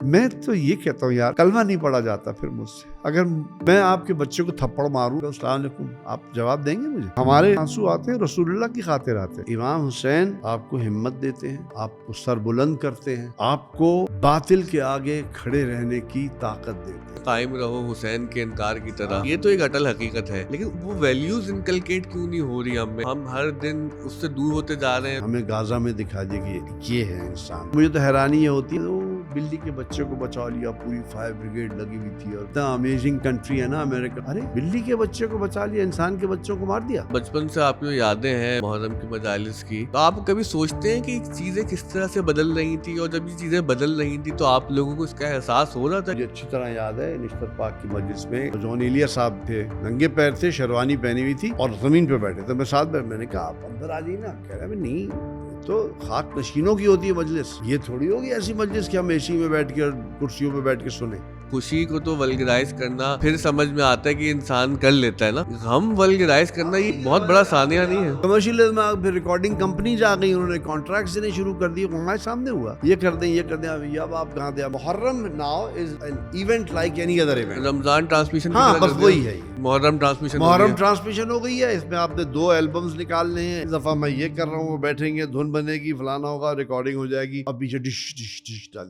मैं तो ये कहता हूँ यार, कलमा नहीं पढ़ा जाता फिर मुझसे। अगर मैं आपके बच्चे को थप्पड़ मारूं, अस्सलाम वालेकुम, आप जवाब देंगे मुझे? हमारे आंसू आते हैं रसूलुल्लाह की खातिर आते हैं। इमाम हुसैन आपको हिम्मत देते हैं, आपको सर बुलंद करते हैं, आपको बातिल के आगे खड़े रहने की ताकत देते हैं। कायम रहो हुसैन के इनकार की तरह, ये तो एक अटल हकीकत है, लेकिन वो वैल्यूज इनकलकेट क्यों नहीं हो रही हमें? हम हर दिन उससे दूर होते जा रहे हैं। हमें गाजा में दिखा दे कि ये है इंसान। मुझे तो हैरानी ये होती है, वो बिल्ली के बच्चे को बचा लिया, पूरी फायर ब्रिगेड लगी हुई थी, और इतना अमेजिंग कंट्री है ना अमेरिका। अरे बिल्ली के बच्चे को बचा लिया, इंसान के बच्चों को मार दिया। बचपन से आपको यादें हैं मुहर्रम की मजालिस की, तो आप कभी सोचते हैं कि चीजें किस तरह से बदल रही थी, और जब ये चीजें बदल रही थी तो आप लोगों को इसका एहसास हो रहा था? मुझे अच्छी तरह याद है, निश्तर पाक की मजलिस में जॉन एलिया साहब थे, नंगे पैर थे, शेरवानी पहनी हुई थी और जमीन पे बैठे थे। मैं साथ में, मैंने कहा आप अंदर आ जाइए ना। कह रहा है नहीं, तो खाक नशीनों की होती है मजलिस, ये थोड़ी होगी ऐसी मजलिस कि हम एसी में बैठ के, कुर्सियों पे बैठ के सुने। खुशी को तो वल्गराइज करना फिर समझ में आता है कि इंसान कर लेता है ना, हम वल्गराइज करना ये बहुत बड़ा सानिया नहीं है। कमर्शियल में फिर रिकॉर्डिंग कंपनीज आ गई, उन्होंने कॉन्ट्रैक्ट्स देने शुरू कर दिए, हमारे सामने हुआ, ये कर दें ये कर दें। अब आप कहाँ दे? Muharram now is an event like any other event. Ramzan transmission, हाँ बस वही है, मुहर्रम ट्रांसमिशन हो गई है। इसमें आपने 2 एल्बम्स निकालने हैं, इस दफा मैं ये कर रहा हूँ, वो बैठेंगे, धुन बनेगी, फलाना होगा, रिकॉर्डिंग हो जाएगी, अब पीछे डिश डिश डिश डाल